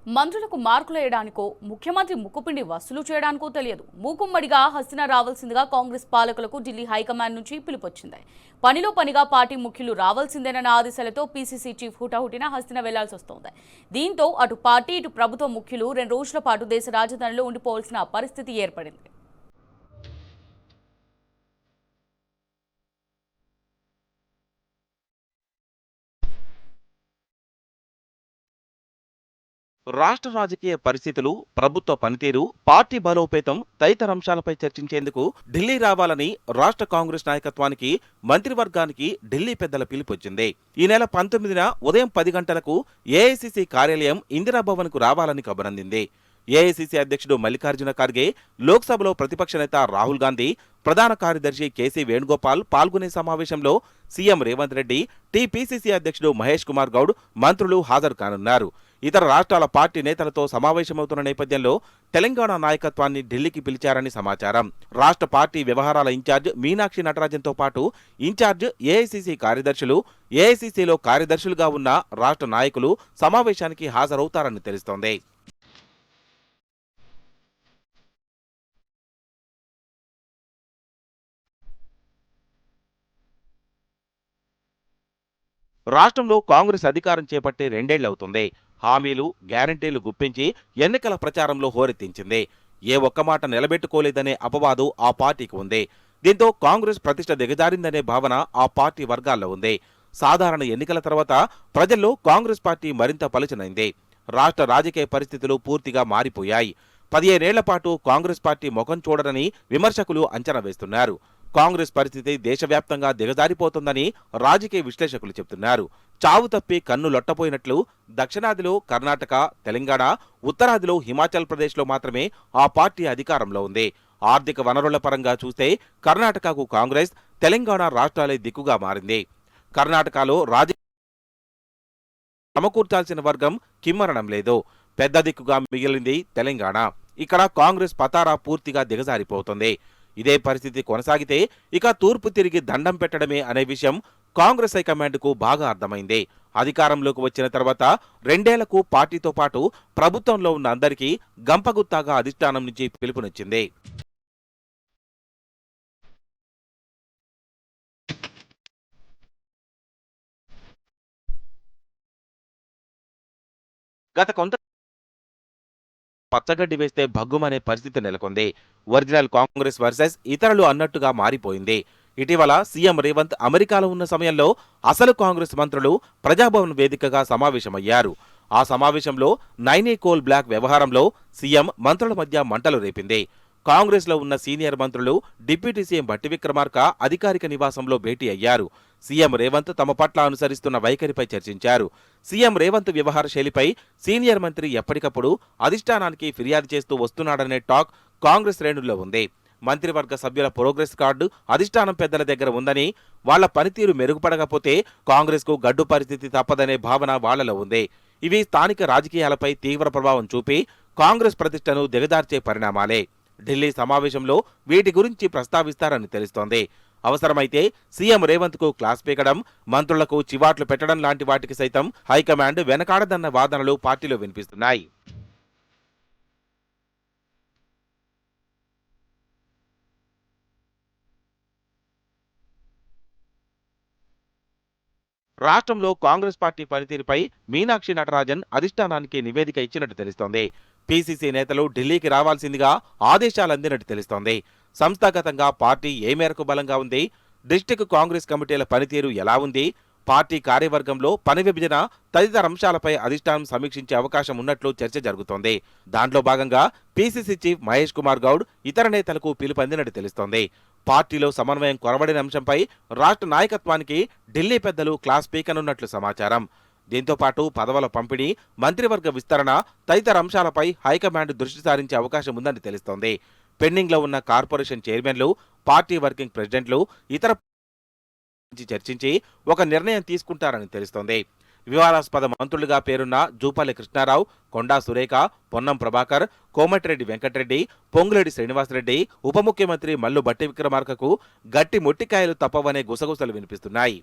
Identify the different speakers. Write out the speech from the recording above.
Speaker 1: మంత్రులకు మార్కులేయడానికో ముఖ్యమంత్రి ముక్కుపిండి వసూలు చేయడానికో తెలియదు. మూకుమ్మడిగా హస్తిన రావాల్సిందిగా కాంగ్రెస్ పాలకులకు ఢిల్లీ హైకమాండ్ నుంచి పిలుపొచ్చింది. పనిలో పనిగా పార్టీ ముఖ్యులు రావాల్సిందేనన్న ఆదేశాలతో పీసీసీ చీఫ్ హుటాహుటిన హస్తిన వెళ్లాల్సి వస్తోంది. దీంతో అటు పార్టీ ఇటు ప్రభుత్వ ముఖ్యులు 2 రోజుల పాటు దేశ రాజధానిలో ఉండిపోవాల్సిన పరిస్థితి ఏర్పడింది.
Speaker 2: రాష్ట్ర రాజకీయ పరిస్థితులు, ప్రభుత్వ పనితీరు, పార్టీ బలోపేతం తదితర అంశాలపై చర్చించేందుకు ఢిల్లీ రావాలని రాష్ట్ర కాంగ్రెస్ నాయకత్వానికి, మంత్రివర్గానికి ఢిల్లీ పెద్దల పిలుపొచ్చింది. ఈ నెల 19న ఉదయం 10 గంటలకు ఏఐసీసీ కార్యాలయం ఇందిరాభవన్ కు రావాలని కబురందింది. ఏఐసీసీ అధ్యక్షుడు మల్లికార్జున ఖర్గే, లోక్సభలో ప్రతిపక్ష నేత రాహుల్ గాంధీ, ప్రధాన కార్యదర్శి కేసీ వేణుగోపాల్ పాల్గొనే సమావేశంలో సీఎం రేవంత్ రెడ్డి, టీపీసీసీ అధ్యక్షుడు మహేష్ కుమార్ గౌడ్ మంత్రులు హాజరు కానున్నారు. ఇతర రాష్ట్రాల పార్టీ నేతలతో సమావేశమవుతున్న నేపథ్యంలో తెలంగాణ నాయకత్వాన్ని ఢిల్లీకి పిలిచారని సమాచారం. రాష్ట్ర పార్టీ వ్యవహారాల ఇన్ఛార్జ్ మీనాక్షి నటరాజన్తో పాటు ఇన్ఛార్జ్ ఏఐసీసీ కార్యదర్శులు, ఏఐసీసీలో కార్యదర్శులుగా ఉన్న రాష్ట్ర నాయకులు సమావేశానికి హాజరవుతారని తెలుస్తోంది. రాష్ట్రంలో కాంగ్రెస్ అధికారం చేపట్టి 2 ఏళ్లవుతుంది. హామీలు, గ్యారంటీలు గుప్పించి ఎన్నికల ప్రచారంలో హోరెత్తించింది. ఏ ఒక్క మాట నిలబెట్టుకోలేదనే అపవాదు ఆ పార్టీకి ఉంది. దీంతో కాంగ్రెస్ ప్రతిష్ట దిగజారిందనే భావన ఆ పార్టీ వర్గాల్లో ఉంది. సాధారణ ఎన్నికల తర్వాత ప్రజల్లో కాంగ్రెస్ పార్టీ మరింత పలుచనైంది. రాష్ట్ర రాజకీయ పరిస్థితులు పూర్తిగా మారిపోయాయి. 15 ఏళ్ల పాటు కాంగ్రెస్ పార్టీ ముఖం చూడరని విమర్శకులు అంచనా వేస్తున్నారు. కాంగ్రెస్ పరిస్థితి దేశవ్యాప్తంగా దిగజారిపోతుందని రాజకీయ విశ్లేషకులు చెబుతున్నారు. చావు తప్పి కన్ను లొట్టపోయినట్లు దక్షిణాదిలో కర్ణాటక, తెలంగాణ, ఉత్తరాదిలో హిమాచల్ ప్రదేశ్లో మాత్రమే ఆ పార్టీ అధికారంలో ఉంది. ఆర్థిక వనరుల పరంగా చూస్తే కర్ణాటకకు కాంగ్రెస్, తెలంగాణ రాష్ట్రాలే దిక్కుగా మారింది. కర్ణాటకలో సమకూర్చాల్సిన వర్గం కిమ్మరడం లేదు. పెద్ద దిక్కుగా మిగిలింది తెలంగాణ. ఇక్కడ కాంగ్రెస్ పతారా పూర్తిగా దిగజారిపోతుంది. ఇదే పరిస్థితి కొనసాగితే ఇక తూర్పు తిరిగి దండం పెట్టడమే అనే విషయం కాంగ్రెస్ హైకమాండ్కు బాగా అర్థమైంది. అధికారంలోకి వచ్చిన తర్వాత 2 ఏళ్లకు పార్టీతో పాటు ప్రభుత్వంలో ఉన్న అందరికీ గంపగుత్తాగా అధిష్టానం నుంచి పిలుపునిచ్చింది. గత కొంత పచ్చగడ్డి వేస్తే భగ్గుమనే పరిస్థితి నెలకొంది. ఒరిజినల్ కాంగ్రెస్ వర్సెస్ ఇతరులు అన్నట్టుగా మారిపోయింది. ఇటీవల సీఎం రేవంత్ అమెరికాలో ఉన్న సమయంలో అసలు కాంగ్రెస్ మంత్రులు ప్రజాభవన్ వేదికగా సమావేశమయ్యారు. ఆ సమావేశంలో నైనీ కోల్ బ్లాక్ వ్యవహారంలో సీఎం మంత్రుల మధ్య మంటలు రేపింది. కాంగ్రెస్ లో ఉన్న సీనియర్ మంత్రులు డిప్యూటీ సీఎం భట్టి విక్రమార్క అధికారిక నివాసంలో భేటీ అయ్యారు. సీఎం రేవంత్ తమ పట్ల అనుసరిస్తున్న వైఖరిపై చర్చించారు. సీఎం రేవంత్ వ్యవహార శైలిపై సీనియర్ మంత్రి ఎప్పటికప్పుడు అధిష్టానానికి ఫిర్యాదు చేస్తూ వస్తున్నాడనే టాక్ కాంగ్రెస్ శ్రేణుల్లో ఉంది. మంత్రివర్గ సభ్యుల ప్రోగ్రెస్ కార్డు అధిష్టానం పెద్దల దగ్గర ఉందని, వాళ్ల పనితీరు మెరుగుపడకపోతే కాంగ్రెస్ కు గడ్డు పరిస్థితి తప్పదనే భావన వాళ్లలో ఉంది. ఇవి స్థానిక రాజకీయాలపై తీవ్ర ప్రభావం చూపి కాంగ్రెస్ ప్రతిష్టను దిగజార్చే పరిణామాలే. ఢిల్లీ సమావేశంలో వీటి గురించి ప్రస్తావిస్తారని తెలుస్తోంది. అవసరమైతే సీఎం రేవంత్ కు క్లాస్ పీకడం, మంత్రులకు చివాట్లు పెట్టడం లాంటి వాటికి సైతం హైకమాండ్ వెనకాడదన్న వాదనలు పార్టీలో వినిపిస్తున్నాయి. రాష్ట్రంలో కాంగ్రెస్ పార్టీ పనితీరుపై మీనాక్షి నటరాజన్ అధిష్టానానికి నివేదిక ఇచ్చినట్టు తెలుస్తోంది. పీసీసీ నేతలు ఢిల్లీకి రావాల్సిందిగా ఆదేశాలు అందినట్టు తెలుస్తోంది. సంస్థాగతంగా పార్టీ ఏ మేరకు బలంగా ఉంది, డిస్ట్రిక్ట్ కాంగ్రెస్ కమిటీల పనితీరు ఎలా ఉంది, పార్టీ కార్యవర్గంలో పని విభజన తదితర అంశాలపై అధిష్టానం సమీక్షించే అవకాశం ఉన్నట్లు చర్చ జరుగుతోంది. దాంట్లో భాగంగా పీసీసీ చీఫ్ మహేష్ కుమార్ గౌడ్ ఇతర నేతలకు పిలుపందినట్టు తెలుస్తోంది. పార్టీలో సమన్వయం కొరవడిన అంశంపై రాష్ట్ర నాయకత్వానికి ఢిల్లీ పెద్దలు క్లాస్ పీకనున్నట్లు సమాచారం. దీంతో పాటు పదవుల పంపిణీ, మంత్రివర్గ విస్తరణ తదితర అంశాలపై హైకమాండ్ దృష్టి సారించే అవకాశం ఉందని తెలుస్తోంది. పెండింగ్ లో ఉన్న కార్పొరేషన్ చైర్మన్లు, పార్టీ వర్కింగ్ ప్రెసిడెంట్లు ఇతర చర్చించి ఒక నిర్ణయం తీసుకుంటారని తెలుస్తోంది. వివాదాస్పద మంత్రులుగా పేరున్న జూపల్లి కృష్ణారావు, కొండా సురేఖ, పొన్నం ప్రభాకర్, కోమటిరెడ్డి వెంకటరెడ్డి, పొంగులేటి శ్రీనివాసరెడ్డి, ఉప ముఖ్యమంత్రి మల్లు భట్టి విక్రమార్కకు గట్టి మొట్టికాయలు తప్పవనే గుసగుసలు వినిపిస్తున్నాయి.